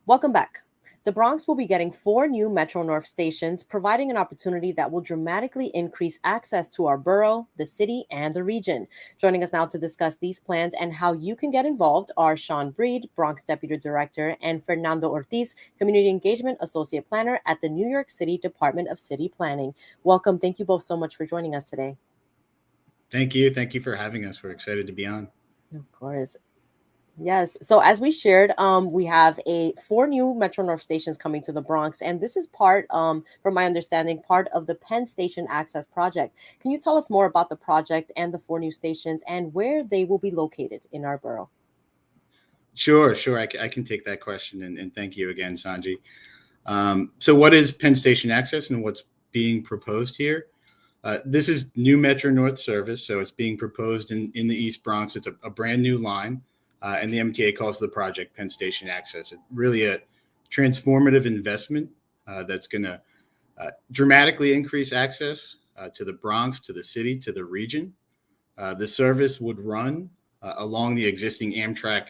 Welcome back. The Bronx will be getting four new Metro North stations, providing an opportunity that will dramatically increase access to our borough, the city, and the region. Joining us now to discuss these plans and how you can get involved are Shawn Brede, Bronx Deputy Director, and Fernando Ortiz, Community Engagement Associate Planner at the New York City Department of City Planning. Welcome. Thank you both so much for joining us today. Thank you. Thank you for having us. We're excited to be on. Of course. Yes. So as we shared, we have four new Metro North stations coming to the Bronx, and this is part, from my understanding, part of the Penn Station Access Project. Can you tell us more about the project and the four new stations and where they will be located in our borough? Sure. I can take that question, and thank you again, Sonyi. So what is Penn Station Access and what's being proposed here? This is new Metro North service, so it's being proposed in the East Bronx. It's a brand new line. And the MTA calls the project Penn Station Access. It's really a transformative investment that's going to dramatically increase access to the Bronx, to the city, to the region. The service would run along the existing Amtrak.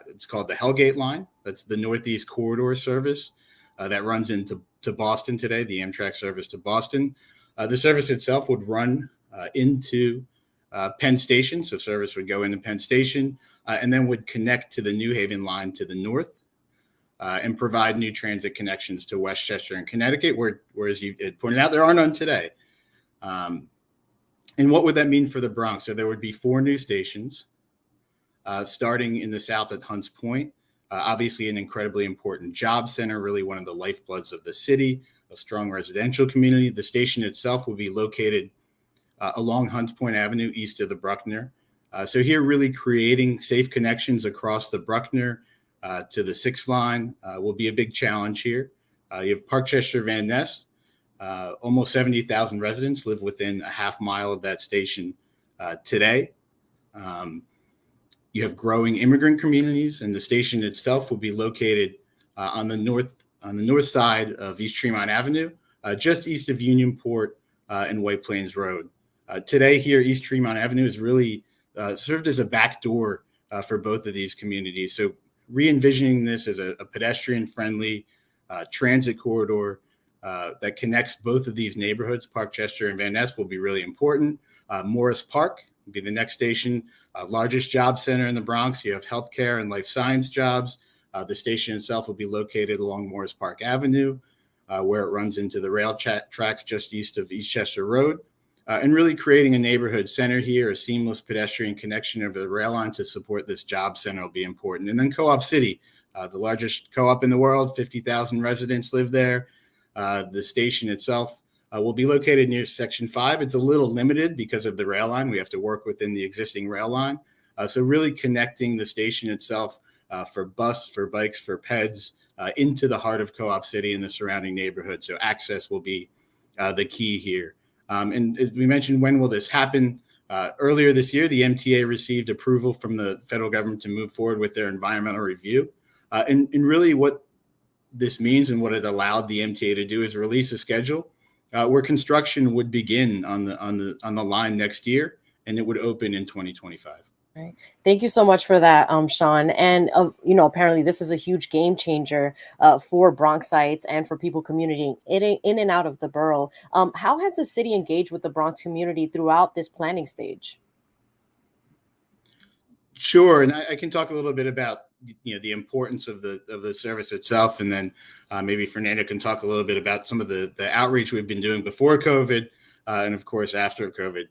It's called the Hellgate line. That's the Northeast Corridor service that runs into Boston today, the Amtrak service to Boston. The service itself would run into Penn Station, so service would go into Penn Station and then would connect to the New Haven line to the north and provide new transit connections to Westchester and Connecticut, whereas you pointed out, there are none today. And what would that mean for the Bronx? So there would be four new stations starting in the south at Hunts Point, obviously an incredibly important job center, really one of the lifebloods of the city, a strong residential community. The station itself will be located along Hunts Point Avenue, east of the Bruckner. So here, really creating safe connections across the Bruckner to the 6th line will be a big challenge here. You have Parkchester, Van Ness. Almost 70,000 residents live within a half mile of that station today. You have growing immigrant communities, and the station itself will be located on the north side of East Tremont Avenue, just east of Unionport and White Plains Road. Today here, East Tremont Avenue is really served as a backdoor for both of these communities. So re-envisioning this as a pedestrian-friendly transit corridor that connects both of these neighborhoods, Parkchester and Van Ness, will be really important. Morris Park will be the next station, largest job center in the Bronx. You have healthcare and life science jobs. The station itself will be located along Morris Park Avenue, where it runs into the rail tracks just east of Eastchester Road. And really creating a neighborhood center here, a seamless pedestrian connection over the rail line to support this job center will be important. And then Co-op City, the largest co-op in the world, 50,000 residents live there. The station itself will be located near Section 5. It's a little limited because of the rail line. We have to work within the existing rail line. So really connecting the station itself for bus, for bikes, for peds into the heart of Co-op City and the surrounding neighborhood. So access will be the key here. And as we mentioned, when will this happen? Earlier this year, the MTA received approval from the federal government to move forward with their environmental review. And really what this means and what it allowed the MTA to do is release a schedule where construction would begin on the line next year, and it would open in 2025. Right. Thank you so much for that, Shawn. And, apparently this is a huge game changer for Bronxites and for people commuting in and out of the borough. How has the city engaged with the Bronx community throughout this planning stage? Sure. And I can talk a little bit about the importance of the service itself. And then maybe Fernando can talk a little bit about some of the outreach we've been doing before COVID and, of course, after COVID.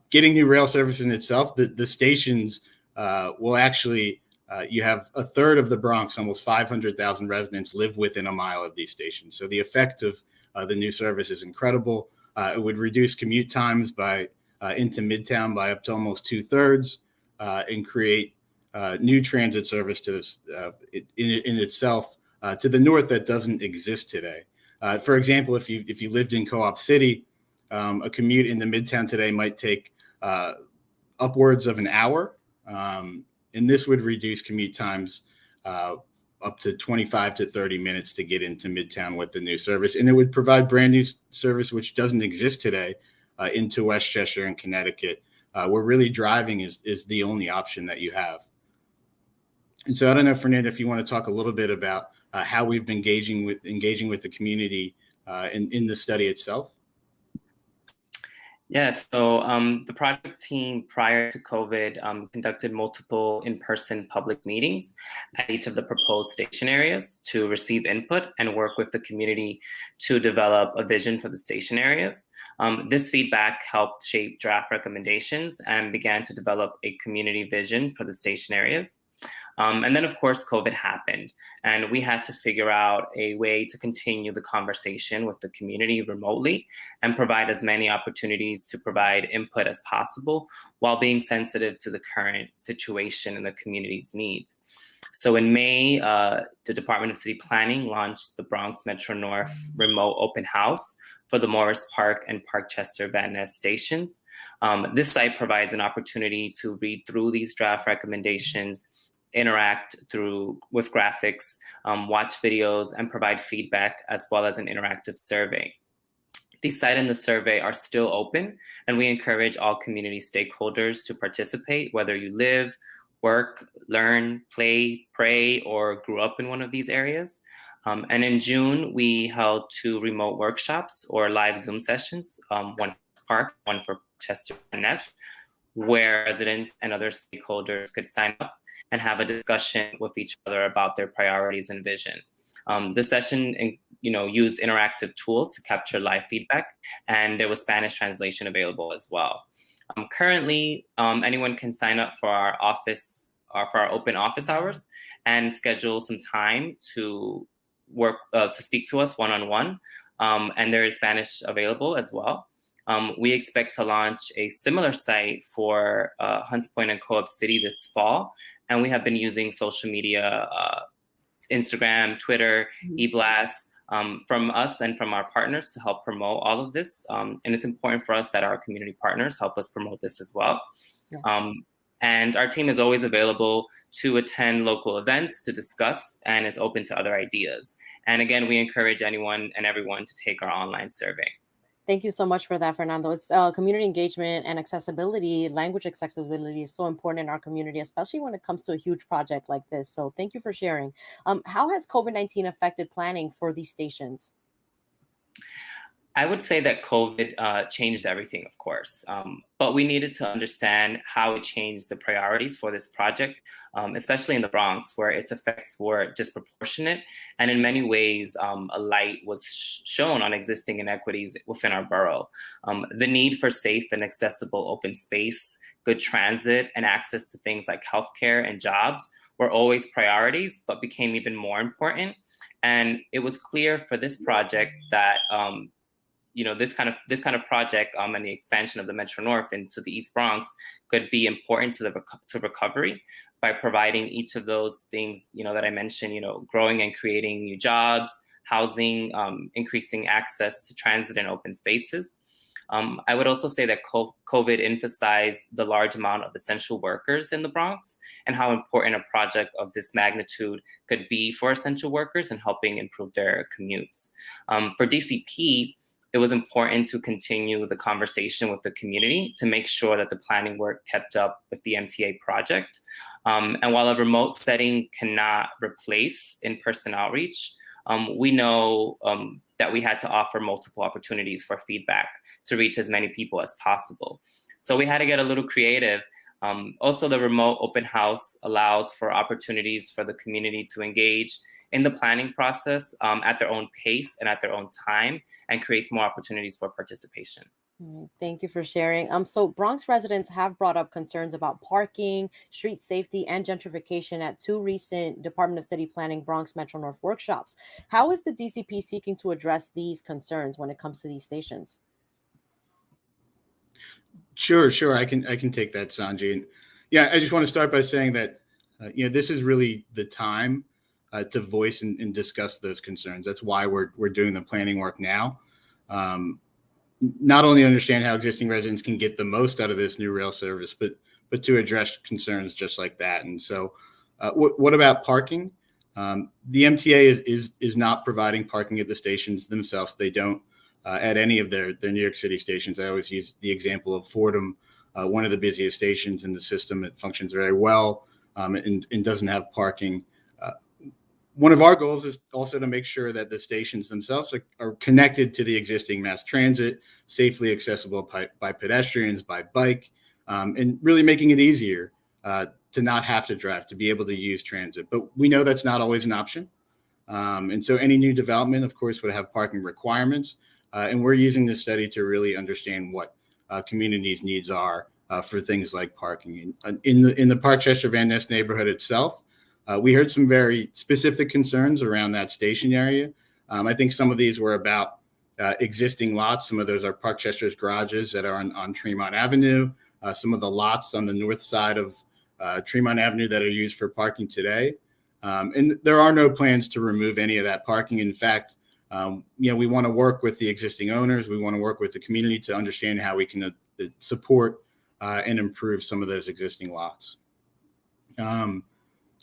Getting new rail service in itself, the stations will actually, you have a third of the Bronx, almost 500,000 residents live within a mile of these stations. So the effect of the new service is incredible. It would reduce commute times into Midtown by up to almost 2/3 and create new transit service to this in itself to the north that doesn't exist today. For example, if you lived in Co-op City, a commute into Midtown today might take upwards of an hour, and this would reduce commute times up to 25 to 30 minutes to get into Midtown with the new service. And it would provide brand new service, which doesn't exist today, into Westchester and Connecticut, where really driving is the only option that you have. And so I don't know, Fernando, if you want to talk a little bit about how we've been engaging with the community in the study itself. Yeah, so the project team prior to COVID conducted multiple in-person public meetings at each of the proposed station areas to receive input and work with the community to develop a vision for the station areas. This feedback helped shape draft recommendations and began to develop a community vision for the station areas. And then, of course, COVID happened, and we had to figure out a way to continue the conversation with the community remotely and provide as many opportunities to provide input as possible while being sensitive to the current situation and the community's needs. So in May, the Department of City Planning launched the Bronx Metro North remote open house for the Morris Park and Parkchester Van Ness stations. This site provides an opportunity to read through these draft recommendations, interact with graphics, watch videos, and provide feedback, as well as an interactive survey. The site and the survey are still open, and we encourage all community stakeholders to participate, whether you live, work, learn, play, pray, or grew up in one of these areas. And in June, we held 2 remote workshops or live Zoom sessions, one for Park, one for Chester and Ness, where residents and other stakeholders could sign up and have a discussion with each other about their priorities and vision. The session, used interactive tools to capture live feedback, and there was Spanish translation available as well. Currently, anyone can sign up for our open office hours and schedule some time to work to speak to us one-on-one, and there is Spanish available as well. We expect to launch a similar site for Hunts Point and Co-op City this fall, and we have been using social media, Instagram, Twitter, e-blasts, from us and from our partners to help promote all of this. And it's important for us that our community partners help us promote this as well. Yeah. And our team is always available to attend local events to discuss and is open to other ideas. And again, we encourage anyone and everyone to take our online survey. Thank you so much for that, Fernando. It's community engagement and accessibility, language accessibility is so important in our community, especially when it comes to a huge project like this. So thank you for sharing. How has COVID-19 affected planning for these stations? I would say that COVID changed everything, of course, but we needed to understand how it changed the priorities for this project, especially in the Bronx, where its effects were disproportionate. And in many ways, a light was shown on existing inequities within our borough. The need for safe and accessible open space, good transit, and access to things like healthcare and jobs were always priorities, but became even more important. And it was clear for this project that this kind of project and the expansion of the Metro North into the East Bronx could be important to recovery by providing each of those things, that I mentioned, growing and creating new jobs, housing, increasing access to transit and open spaces. I would also say that COVID emphasized the large amount of essential workers in the Bronx and how important a project of this magnitude could be for essential workers and helping improve their commutes. For DCP, it was important to continue the conversation with the community to make sure that the planning work kept up with the MTA project. And while a remote setting cannot replace in-person outreach, we know that we had to offer multiple opportunities for feedback to reach as many people as possible. So we had to get a little creative. Also, the remote open house allows for opportunities for the community to engage in the planning process at their own pace and at their own time, and creates more opportunities for participation. Thank you for sharing. So Bronx residents have brought up concerns about parking, street safety, and gentrification at 2 recent Department of City Planning Bronx Metro North workshops. How is the DCP seeking to address these concerns when it comes to these stations? Sure. I can take that, Sonyi. And yeah, I just want to start by saying that this is really the time to voice and discuss those concerns. That's why we're doing the planning work now. Not only understand how existing residents can get the most out of this new rail service, but to address concerns just like that. And so, what about parking? The MTA is not providing parking at the stations themselves. They don't at any of their New York City stations. I always use the example of Fordham, one of the busiest stations in the system. It functions very well. and doesn't have parking. One of our goals is also to make sure that the stations themselves are connected to the existing mass transit, safely accessible by pedestrians, by bike, and really making it easier to not have to drive, to be able to use transit. But we know that's not always an option. And so any new development, of course, would have parking requirements. And we're using this study to really understand what communities' needs are for things like parking. In the Parkchester Van Ness neighborhood itself, we heard some very specific concerns around that station area. I think some of these were about existing lots. Some of those are Parkchester's garages that are on Tremont Avenue. Some of the lots on the north side of Tremont Avenue that are used for parking today. And there are no plans to remove any of that parking. In fact, we want to work with the existing owners. We want to work with the community to understand how we can support and improve some of those existing lots.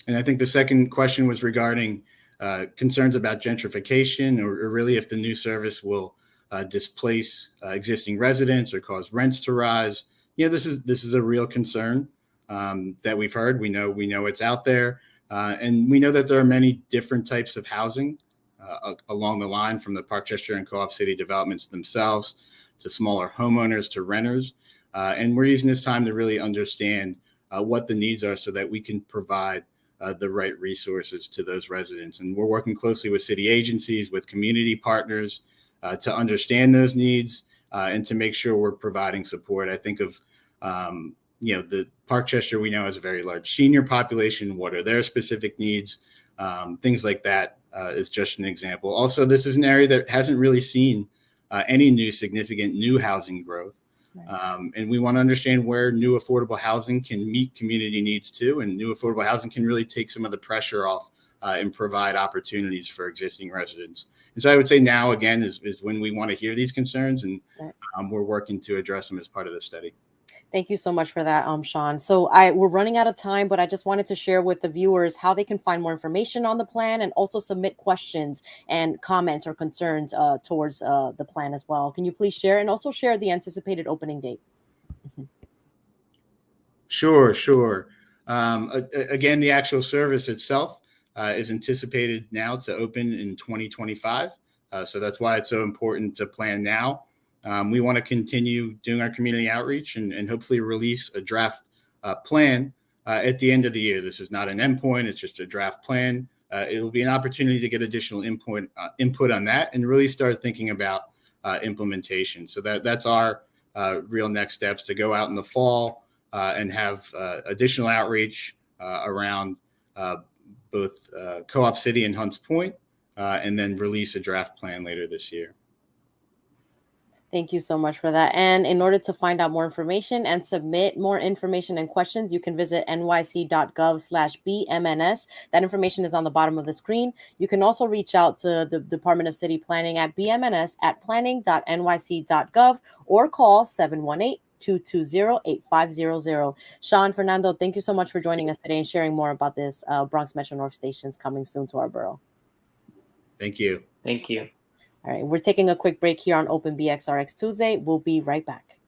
And I think the second question was regarding concerns about gentrification, or really if the new service will displace existing residents or cause rents to rise. This is a real concern that we've heard. We know it's out there, and we know that there are many different types of housing along the line, from the Parkchester and Co-op City developments themselves to smaller homeowners to renters. And we're using this time to really understand what the needs are so that we can provide the right resources to those residents. And we're working closely with city agencies, with community partners to understand those needs and to make sure we're providing support. I think of, the Parkchester we know has a very large senior population. What are their specific needs? Things like that is just an example. Also, this is an area that hasn't really seen any significant new housing growth. And we want to understand where new affordable housing can meet community needs too. And new affordable housing can really take some of the pressure off and provide opportunities for existing residents. And so I would say now, again, is when we want to hear these concerns, and we're working to address them as part of the study. Thank you so much for that, Shawn. So we're running out of time, but I just wanted to share with the viewers how they can find more information on the plan and also submit questions and comments or concerns towards the plan as well. Can you please share, and also share the anticipated opening date? Sure. Again, the actual service itself is anticipated now to open in 2025. So that's why it's so important to plan now. We want to continue doing our community outreach and hopefully release a draft plan at the end of the year. This is not an endpoint. It's just a draft plan. It will be an opportunity to get additional input on that and really start thinking about implementation. So that's our real next steps, to go out in the fall and have additional outreach around both Co-op City and Hunts Point, and then release a draft plan later this year. Thank you so much for that. And in order to find out more information and submit more information and questions, you can visit nyc.gov/BMNS. That information is on the bottom of the screen. You can also reach out to the Department of City Planning at bmns@planning.nyc.gov or call 718-220-8500. Shawn, Fernando, thank you so much for joining us today and sharing more about this Bronx Metro North stations coming soon to our borough. Thank you. Thank you. All right, we're taking a quick break here on Open BXRX Tuesday. We'll be right back.